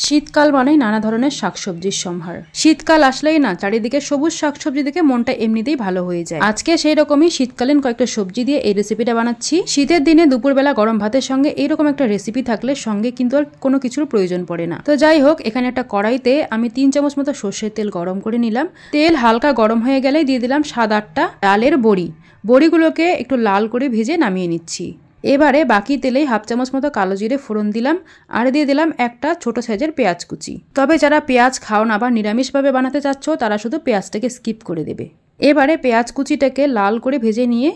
শীতকাল মানেই নানা ধরনের শাকসবজির সম্ভার। শীতকাল আসলেই না চারিদিকে সবুজ শাকসবজি দেখে মনটা এমনিতেই ভালো হয়ে যায়। আজকে সেই রকমই শীতকালীন কয়েকটা সবজি দিয়ে এই রেসিপিটা বানাচ্ছি। শীতের দিনে দুপুরবেলা গরম ভাতের সঙ্গে এইরকম একটা রেসিপি থাকলে সঙ্গে কিন্তু আর কোনো কিছুর প্রয়োজন পড়ে না। তো যাই হোক, এখানে একটা কড়াইতে আমি 3 চামচ মতো সর্ষের তেল গরম করে নিলাম। তেল হালকা গরম হয়ে গেলেই দিয়ে দিলাম 7-8টা ডালের বড়ি। বড়িগুলোকে একটু লাল করে ভেজে নামিয়ে নিচ্ছি। এবারে বাকি তেলেই 1/2 চামচ মতো কালো জিরে ফোড়ন দিলাম আর দিয়ে দিলাম একটা ছোট সাইজের পেঁয়াজ কুচি। তবে যারা পেঁয়াজ খাও না বা নিরামিষভাবে বানাতে চাচ্ছ তারা শুধু পেঁয়াজটাকে স্কিপ করে দেবে। এবারে পেঁয়াজ কুচিটাকে লাল করে ভেজে নিয়ে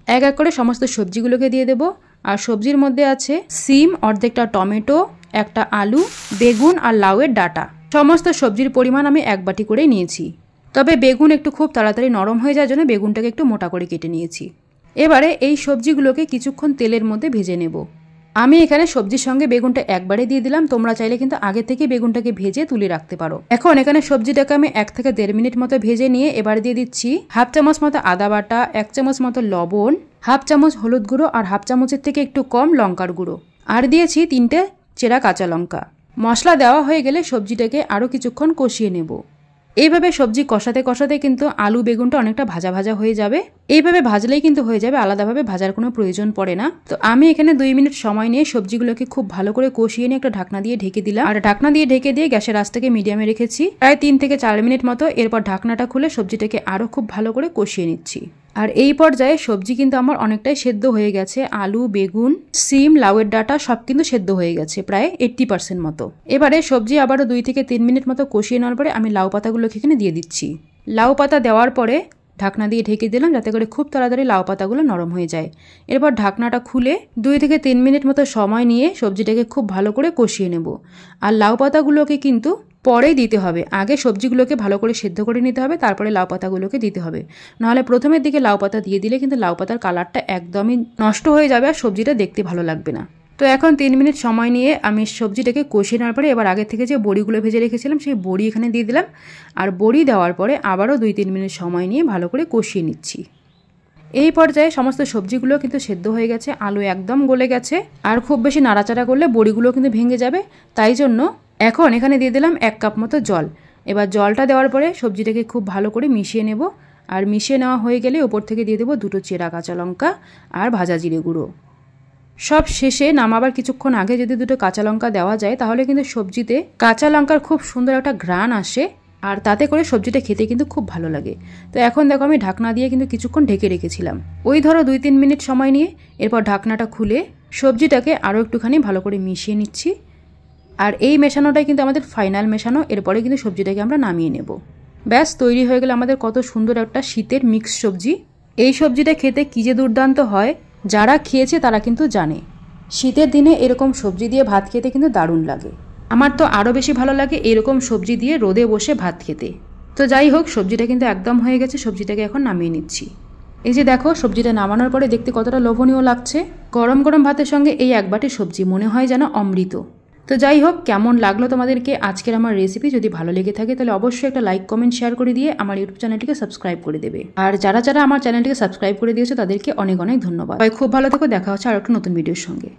এক এক করে সমস্ত সবজিগুলোকে দিয়ে দেব। আর সবজির মধ্যে আছে সিম, অর্ধেকটা টমেটো, একটা আলু, বেগুন আর লাউয়ের ডাঁটা। সমস্ত সবজির পরিমাণ আমি 1 বাটি করে নিয়েছি। তবে বেগুন একটু খুব তাড়াতাড়ি নরম হয়ে যাওয়ার জন্য বেগুনটাকে একটু মোটা করে কেটে নিয়েছি। এবারে এই সবজিগুলোকে কিছুক্ষণ তেলের মধ্যে ভেজে নেব। আমি এখানে সবজির সঙ্গে বেগুনটা একবারে দিয়ে দিলাম। তোমরা চাইলে কিন্তু আগে থেকে বেগুনটাকে ভেজে তুলে রাখতে পারো। এখন এখানে সবজিটাকে আমি 1 থেকে 1.5 মিনিট মতো ভেজে নিয়ে এবার দিয়ে দিচ্ছি 1/2 চামচ মতো আদা বাটা, 1 চামচ মতো লবণ, 1/2 চামচ হলুদ গুঁড়ো আর 1/2 চামচের থেকে একটু কম লঙ্কার গুঁড়ো, আর দিয়েছি 3টে চেরা কাঁচা লঙ্কা। মশলা দেওয়া হয়ে গেলে সবজিটাকে আরও কিছুক্ষণ কষিয়ে নেব। এইভাবে সবজি কষাতে কষাতে কিন্তু আলু বেগুনটা অনেকটা ভাজা ভাজা হয়ে যাবে। এইভাবে ভাজলেই কিন্তু হয়ে যাবে, আলাদাভাবে ভাজার কোনো প্রয়োজন পড়ে না। তো আমি এখানে 2 মিনিট সময় নিয়ে সবজিগুলোকে খুব ভালো করে কষিয়ে নিয়ে একটা ঢাকনা দিয়ে ঢেকে দিলাম। আর ঢাকনা দিয়ে ঢেকে দিয়ে গ্যাসের আঁচটাকে মিডিয়ামে রেখেছি প্রায় 3 থেকে 4 মিনিট মতো। এরপর ঢাকনাটা খুলে সবজিটাকে আরও খুব ভালো করে কষিয়ে নিচ্ছি। আর এই পর্যায়ে সবজি কিন্তু আমার অনেকটাই সেদ্ধ হয়ে গেছে। আলু, বেগুন, সিম, লাউয়ের ডাঁটা সব কিন্তু সেদ্ধ হয়ে গেছে প্রায় 80% মতো। এবারে সবজি আবারও 2 থেকে 3 মিনিট মতো কষিয়ে নেওয়ার পরে আমি লাউ পাতাগুলোকে এখানে দিয়ে দিচ্ছি। লাউ পাতা দেওয়ার পরে ঢাকনা দিয়ে ঢেকে দিলাম যাতে করে খুব তাড়াতাড়ি লাউ পাতাগুলো নরম হয়ে যায়। এরপর ঢাকনাটা খুলে 2 থেকে 3 মিনিট মতো সময় নিয়ে সবজিটাকে খুব ভালো করে কষিয়ে নেব। আর লাউ পাতাগুলোকে কিন্তু পরেই দিতে হবে। আগে সবজিগুলোকে ভালো করে সেদ্ধ করে নিতে হবে, তারপরে লাউ পাতাগুলোকে দিতে হবে। নাহলে প্রথমের দিকে লাউ পাতা দিয়ে দিলে কিন্তু লাউ পাতার কালারটা একদমই নষ্ট হয়ে যাবে আর সবজিটা দেখতে ভালো লাগবে না। তো এখন 3 মিনিট সময় নিয়ে আমি সবজিটাকে কষিয়ে নেওয়ার পরে এবার আগে থেকে যে বড়িগুলো ভেজে রেখেছিলাম সেই বড়ি এখানে দিয়ে দিলাম। আর বড়ি দেওয়ার পরে আবারও 2-3 মিনিট সময় নিয়ে ভালো করে কষিয়ে নিচ্ছি। এই পর্যায়ে সমস্ত সবজিগুলো কিন্তু সেদ্ধ হয়ে গেছে, আলু একদম গলে গেছে। আর খুব বেশি নাড়াচাড়া করলে বড়িগুলো কিন্তু ভেঙে যাবে। তাই জন্য এখন এখানে দিয়ে দিলাম 1 কাপ মতো জল। এবার জলটা দেওয়ার পরে সবজিটাকে খুব ভালো করে মিশিয়ে নেব। আর মিশিয়ে নেওয়া হয়ে গেলে ওপর থেকে দিয়ে দেবো 2টো চেরা কাঁচা লঙ্কা আর ভাজা জিরে গুঁড়ো। সব শেষে নামাবার কিছুক্ষণ আগে যদি 2টো কাঁচা লঙ্কা দেওয়া যায় তাহলে কিন্তু সবজিতে কাঁচা লঙ্কার খুব সুন্দর একটা ঘ্রাণ আসে আর তাতে করে সবজিটা খেতে কিন্তু খুব ভালো লাগে। তো এখন দেখো আমি ঢাকনা দিয়ে কিন্তু কিছুক্ষণ ঢেকে রেখেছিলাম। ওই ধরো 2-3 মিনিট সময় নিয়ে এরপর ঢাকনাটা খুলে সবজিটাকে আরও একটুখানি ভালো করে মিশিয়ে নিচ্ছি। আর এই মেশানোটাই কিন্তু আমাদের ফাইনাল মেশানো। এরপরে কিন্তু সবজিটাকে আমরা নামিয়ে নেব। ব্যাস তৈরি হয়ে গেল আমাদের কত সুন্দর একটা শীতের মিক্স সবজি। এই সবজিটা খেতে কী যে দুর্দান্ত হয়, যারা খেয়েছে তারা কিন্তু জানে। শীতের দিনে এরকম সবজি দিয়ে ভাত খেতে কিন্তু দারুণ লাগে। আমার তো আরও বেশি ভালো লাগে এরকম সবজি দিয়ে রোদে বসে ভাত খেতে। তো যাই হোক, সবজিটা কিন্তু একদম হয়ে গেছে। সবজিটাকে এখন নামিয়ে নিচ্ছি। এই যে দেখো, সবজিটা নামানোর পরে দেখতে কতটা লোভনীয় লাগছে। গরম গরম ভাতের সঙ্গে এই 1 বাটি সবজি মনে হয় যেন অমৃত। তো যাই হোক, কেমন লাগলো তোমাদেরকে আজকের আমার রেসিপি? যদি ভালো লেগে থাকে তাহলে অবশ্যই একটা লাইক, কমেন্ট, শেয়ার করে দিয়ে আমার ইউটিউব চ্যানেলটিকে সাবস্ক্রাইব করে দেবে। আর যারা যারা আমার চ্যানেলটিকে সাবস্ক্রাইব করে দিয়েছে তাদেরকে অনেক অনেক ধন্যবাদ। খুব ভালো থেকো, দেখা হচ্ছে আর একটা নতুন ভিডিওর সঙ্গে।